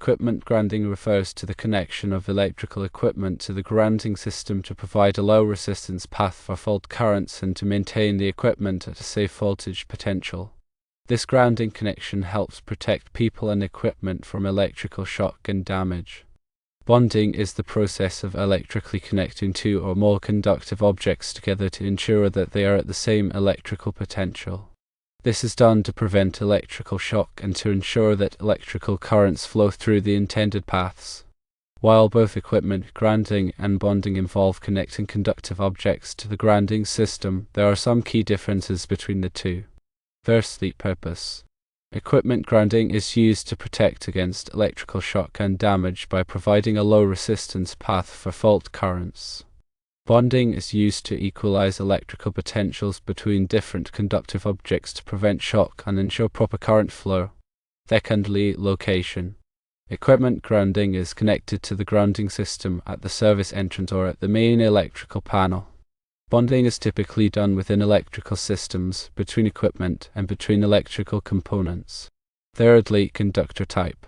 Equipment grounding refers to the connection of electrical equipment to the grounding system to provide a low resistance path for fault currents and to maintain the equipment at a safe voltage potential. This grounding connection helps protect people and equipment from electrical shock and damage. Bonding is the process of electrically connecting two or more conductive objects together to ensure that they are at the same electrical potential. This is done to prevent electrical shock and to ensure that electrical currents flow through the intended paths. While both equipment grounding and bonding involve connecting conductive objects to the grounding system, there are some key differences between the two. Firstly, purpose. Equipment grounding is used to protect against electrical shock and damage by providing a low resistance path for fault currents. Bonding is used to equalize electrical potentials between different conductive objects to prevent shock and ensure proper current flow. Secondly, location. Equipment grounding is connected to the grounding system at the service entrance or at the main electrical panel. Bonding is typically done within electrical systems, between equipment, and between electrical components. Thirdly, conductor type.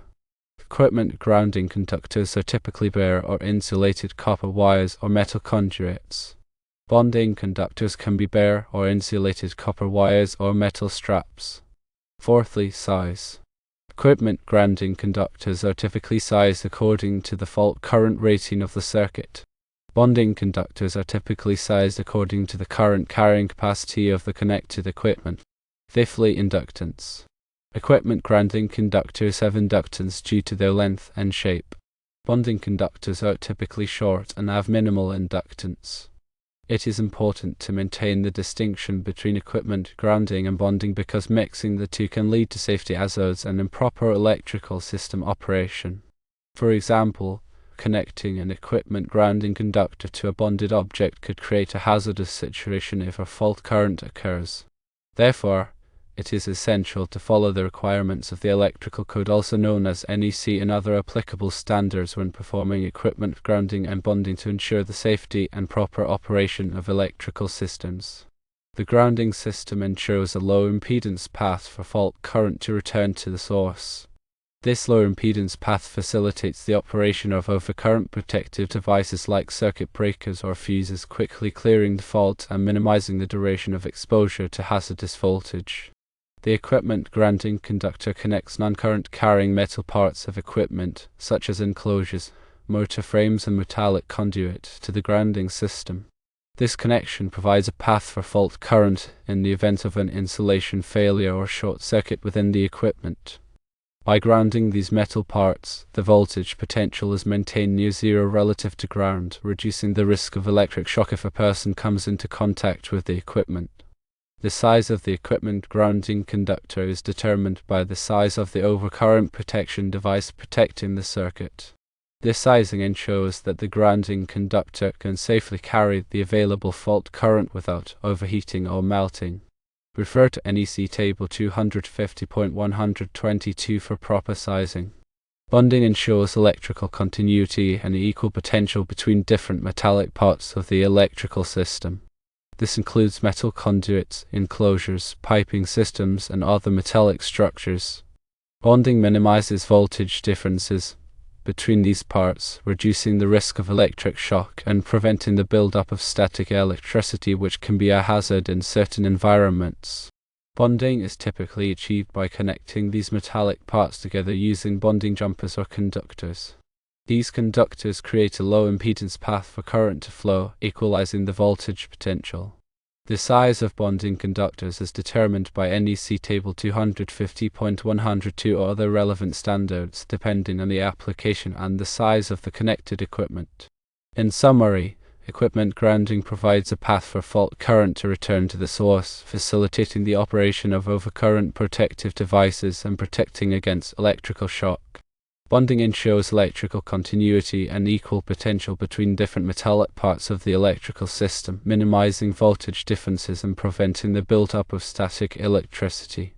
Equipment grounding conductors are typically bare or insulated copper wires or metal conduits. Bonding conductors can be bare or insulated copper wires or metal straps. Fourthly, size. Equipment grounding conductors are typically sized according to the fault current rating of the circuit. Bonding conductors are typically sized according to the current carrying capacity of the connected equipment. Fifthly, inductance. Equipment grounding conductors have inductance due to their length and shape. Bonding conductors are typically short and have minimal inductance. It is important to maintain the distinction between equipment grounding and bonding because mixing the two can lead to safety hazards and improper electrical system operation. For example, connecting an equipment grounding conductor to a bonded object could create a hazardous situation if a fault current occurs. Therefore, it is essential to follow the requirements of the electrical code, also known as NEC, and other applicable standards when performing equipment grounding and bonding to ensure the safety and proper operation of electrical systems. The grounding system ensures a low impedance path for fault current to return to the source. This low impedance path facilitates the operation of overcurrent protective devices like circuit breakers or fuses, quickly clearing the fault and minimizing the duration of exposure to hazardous voltage. The equipment grounding conductor connects non-current carrying metal parts of equipment, such as enclosures, motor frames and metallic conduit, to the grounding system. This connection provides a path for fault current in the event of an insulation failure or short circuit within the equipment. By grounding these metal parts, the voltage potential is maintained near zero relative to ground, reducing the risk of electric shock if a person comes into contact with the equipment. The size of the equipment grounding conductor is determined by the size of the overcurrent protection device protecting the circuit. This sizing ensures that the grounding conductor can safely carry the available fault current without overheating or melting. Refer to NEC Table 250.122 for proper sizing. Bonding ensures electrical continuity and equal potential between different metallic parts of the electrical system. This includes metal conduits, enclosures, piping systems, and other metallic structures. Bonding minimizes voltage differences between these parts, reducing the risk of electric shock and preventing the buildup of static electricity, which can be a hazard in certain environments. Bonding is typically achieved by connecting these metallic parts together using bonding jumpers or conductors. These conductors create a low impedance path for current to flow, equalizing the voltage potential. The size of bonding conductors is determined by NEC Table 250.102 or other relevant standards, depending on the application and the size of the connected equipment. In summary, equipment grounding provides a path for fault current to return to the source, facilitating the operation of overcurrent protective devices and protecting against electrical shock. Bonding ensures electrical continuity and equal potential between different metallic parts of the electrical system, minimizing voltage differences and preventing the build-up of static electricity.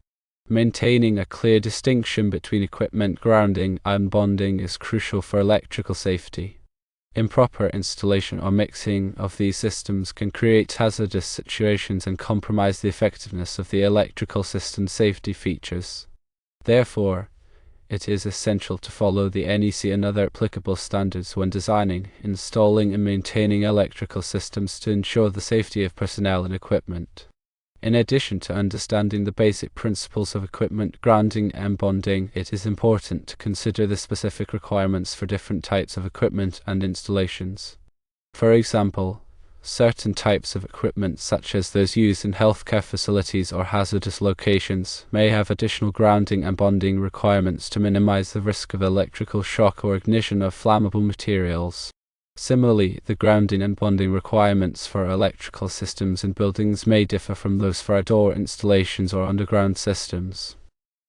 Maintaining a clear distinction between equipment grounding and bonding is crucial for electrical safety. Improper installation or mixing of these systems can create hazardous situations and compromise the effectiveness of the electrical system safety features. Therefore, it is essential to follow the NEC and other applicable standards when designing, installing, and maintaining electrical systems to ensure the safety of personnel and equipment. In addition to understanding the basic principles of equipment grounding and bonding, it is important to consider the specific requirements for different types of equipment and installations. For example, certain types of equipment, such as those used in healthcare facilities or hazardous locations, may have additional grounding and bonding requirements to minimize the risk of electrical shock or ignition of flammable materials. Similarly, the grounding and bonding requirements for electrical systems in buildings may differ from those for outdoor installations or underground systems.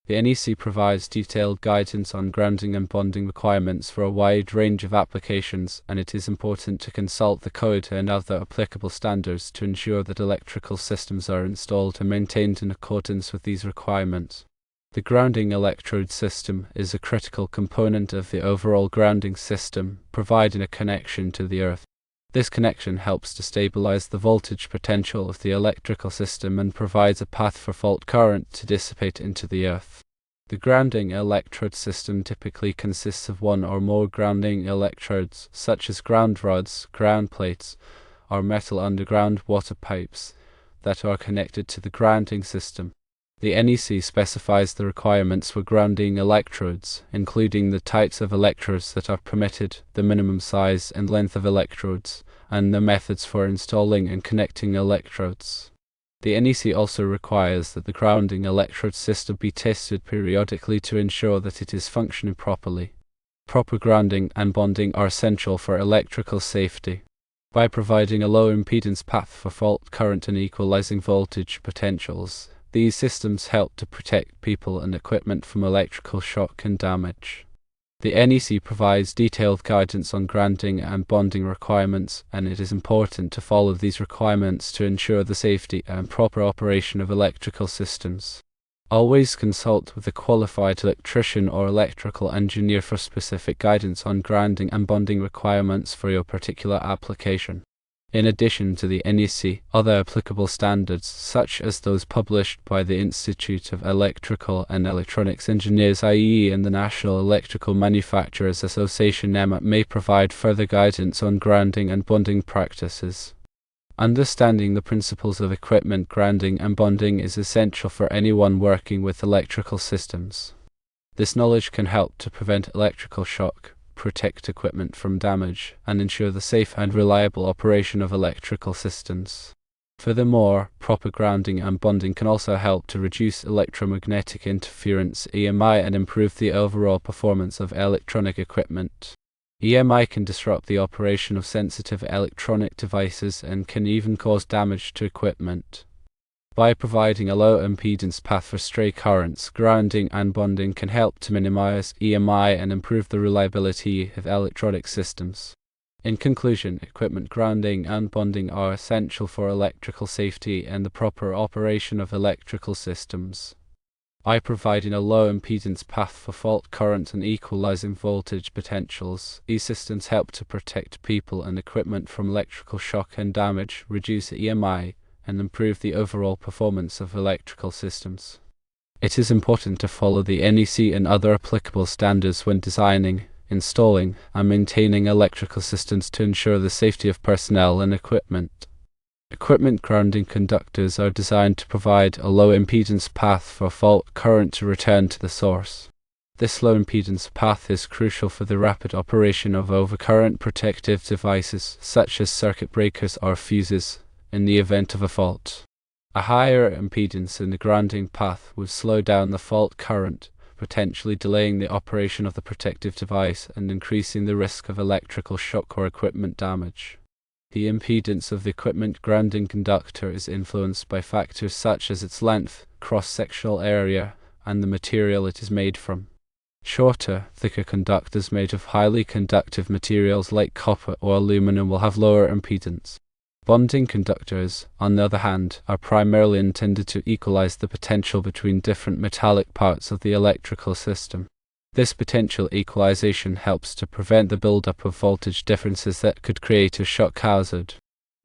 The NEC provides detailed guidance on grounding and bonding requirements for a wide range of applications, and it is important to consult the code and other applicable standards to ensure that electrical systems are installed and maintained in accordance with these requirements. The grounding electrode system is a critical component of the overall grounding system, providing a connection to the earth. This connection helps to stabilize the voltage potential of the electrical system and provides a path for fault current to dissipate into the earth. The grounding electrode system typically consists of one or more grounding electrodes, such as ground rods, ground plates, or metal underground water pipes, that are connected to the grounding system. The NEC specifies the requirements for grounding electrodes, including the types of electrodes that are permitted, the minimum size and length of electrodes, and the methods for installing and connecting electrodes. The NEC also requires that the grounding electrode system be tested periodically to ensure that it is functioning properly. Proper grounding and bonding are essential for electrical safety. By providing a low impedance path for fault current and equalizing voltage potentials, these systems help to protect people and equipment from electrical shock and damage. The NEC provides detailed guidance on grounding and bonding requirements, and it is important to follow these requirements to ensure the safety and proper operation of electrical systems. Always consult with a qualified electrician or electrical engineer for specific guidance on grounding and bonding requirements for your particular application. In addition to the NEC, other applicable standards, such as those published by the Institute of Electrical and Electronics Engineers (IEE) and the National Electrical Manufacturers Association (NEMA), may provide further guidance on grounding and bonding practices. Understanding the principles of equipment grounding and bonding is essential for anyone working with electrical systems. This knowledge can help to prevent electrical shock, protect equipment from damage, and ensure the safe and reliable operation of electrical systems. Furthermore, proper grounding and bonding can also help to reduce electromagnetic interference (EMI) and improve the overall performance of electronic equipment. EMI can disrupt the operation of sensitive electronic devices and can even cause damage to equipment. By providing a low impedance path for stray currents, grounding and bonding can help to minimize EMI and improve the reliability of electronic systems. In conclusion, equipment grounding and bonding are essential for electrical safety and the proper operation of electrical systems. By providing a low impedance path for fault current and equalizing voltage potentials, these systems help to protect people and equipment from electrical shock and damage, reduce EMI, and improve the overall performance of electrical systems. It is important to follow the NEC and other applicable standards when designing, installing, and maintaining electrical systems to ensure the safety of personnel and equipment. Equipment grounding conductors are designed to provide a low impedance path for fault current to return to the source. This low impedance path is crucial for the rapid operation of overcurrent protective devices, such as circuit breakers or fuses, in the event of a fault. A higher impedance in the grounding path would slow down the fault current, potentially delaying the operation of the protective device and increasing the risk of electrical shock or equipment damage. The impedance of the equipment grounding conductor is influenced by factors such as its length, cross-sectional area, and the material it is made from. Shorter, thicker conductors made of highly conductive materials like copper or aluminum will have lower impedance. Bonding conductors, on the other hand, are primarily intended to equalize the potential between different metallic parts of the electrical system. This potential equalization helps to prevent the buildup of voltage differences that could create a shock hazard.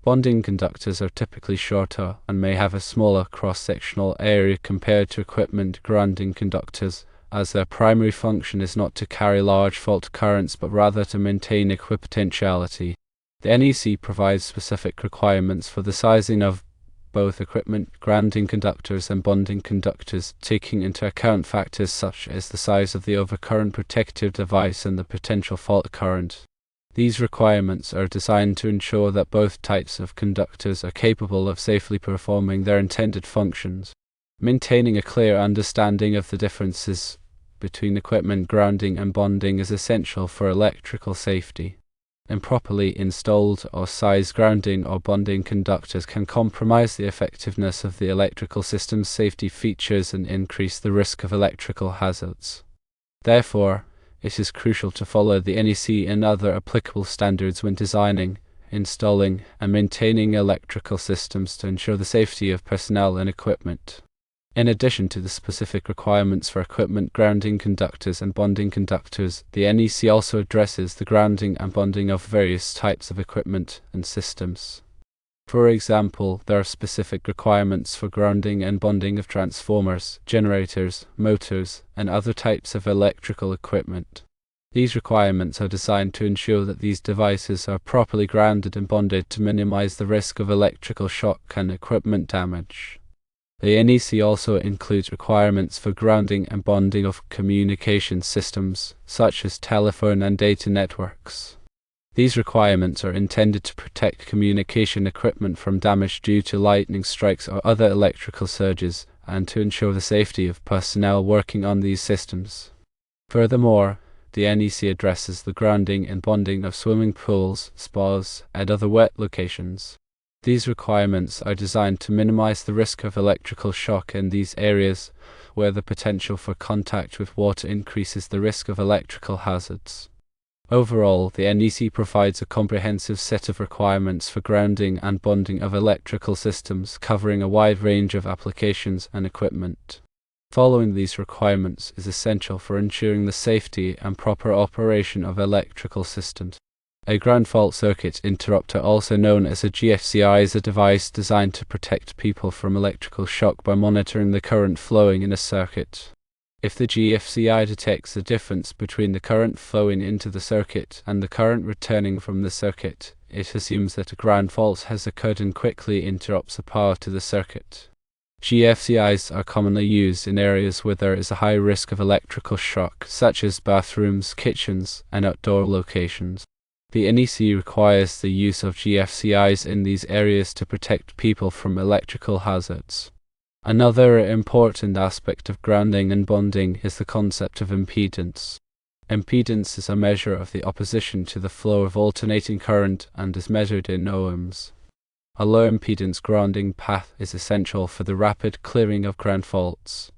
Bonding conductors are typically shorter and may have a smaller cross-sectional area compared to equipment grounding conductors, as their primary function is not to carry large fault currents but rather to maintain equipotentiality. The NEC provides specific requirements for the sizing of both equipment grounding conductors and bonding conductors, taking into account factors such as the size of the overcurrent protective device and the potential fault current. These requirements are designed to ensure that both types of conductors are capable of safely performing their intended functions. Maintaining a clear understanding of the differences between equipment grounding and bonding is essential for electrical safety. Improperly installed or sized grounding or bonding conductors can compromise the effectiveness of the electrical system's safety features and increase the risk of electrical hazards. Therefore, it is crucial to follow the NEC and other applicable standards when designing, installing, and maintaining electrical systems to ensure the safety of personnel and equipment. In addition to the specific requirements for equipment grounding conductors and bonding conductors, the NEC also addresses the grounding and bonding of various types of equipment and systems. For example, there are specific requirements for grounding and bonding of transformers, generators, motors, and other types of electrical equipment. These requirements are designed to ensure that these devices are properly grounded and bonded to minimize the risk of electrical shock and equipment damage. The NEC also includes requirements for grounding and bonding of communication systems, such as telephone and data networks. These requirements are intended to protect communication equipment from damage due to lightning strikes or other electrical surges, and to ensure the safety of personnel working on these systems. Furthermore, the NEC addresses the grounding and bonding of swimming pools, spas, and other wet locations. These requirements are designed to minimize the risk of electrical shock in these areas, where the potential for contact with water increases the risk of electrical hazards. Overall, the NEC provides a comprehensive set of requirements for grounding and bonding of electrical systems, covering a wide range of applications and equipment. Following these requirements is essential for ensuring the safety and proper operation of electrical systems. A ground fault circuit interrupter, also known as a GFCI, is a device designed to protect people from electrical shock by monitoring the current flowing in a circuit. If the GFCI detects a difference between the current flowing into the circuit and the current returning from the circuit, it assumes that a ground fault has occurred and quickly interrupts the power to the circuit. GFCIs are commonly used in areas where there is a high risk of electrical shock, such as bathrooms, kitchens, and outdoor locations. The NEC requires the use of GFCIs in these areas to protect people from electrical hazards. Another important aspect of grounding and bonding is the concept of impedance. Impedance is a measure of the opposition to the flow of alternating current and is measured in ohms. A low impedance grounding path is essential for the rapid clearing of ground faults.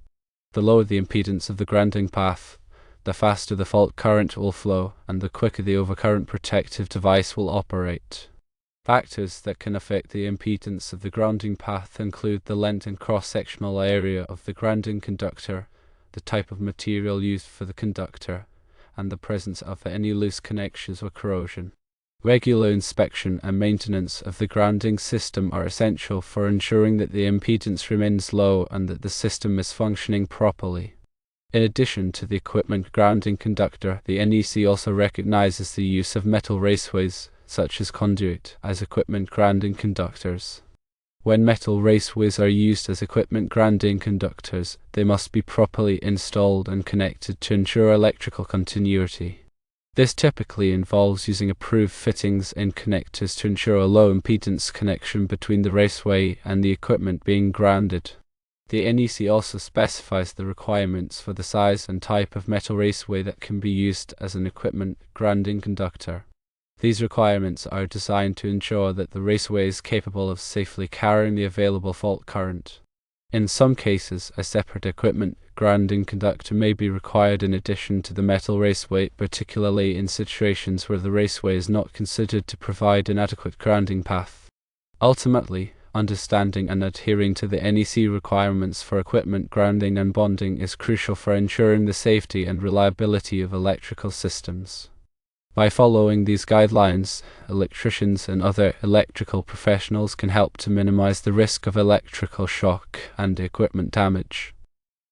The lower the impedance of the grounding path, the faster the fault current will flow, and the quicker the overcurrent protective device will operate. Factors that can affect the impedance of the grounding path include the length and cross-sectional area of the grounding conductor, the type of material used for the conductor, and the presence of any loose connections or corrosion. Regular inspection and maintenance of the grounding system are essential for ensuring that the impedance remains low and that the system is functioning properly. In addition to the equipment grounding conductor, the NEC also recognizes the use of metal raceways, such as conduit, as equipment grounding conductors. When metal raceways are used as equipment grounding conductors, they must be properly installed and connected to ensure electrical continuity. This typically involves using approved fittings and connectors to ensure a low impedance connection between the raceway and the equipment being grounded. The NEC also specifies the requirements for the size and type of metal raceway that can be used as an equipment grounding conductor. These requirements are designed to ensure that the raceway is capable of safely carrying the available fault current. In some cases, a separate equipment grounding conductor may be required in addition to the metal raceway, particularly in situations where the raceway is not considered to provide an adequate grounding path. Ultimately, understanding and adhering to the NEC requirements for equipment grounding and bonding is crucial for ensuring the safety and reliability of electrical systems. By following these guidelines, electricians and other electrical professionals can help to minimize the risk of electrical shock and equipment damage.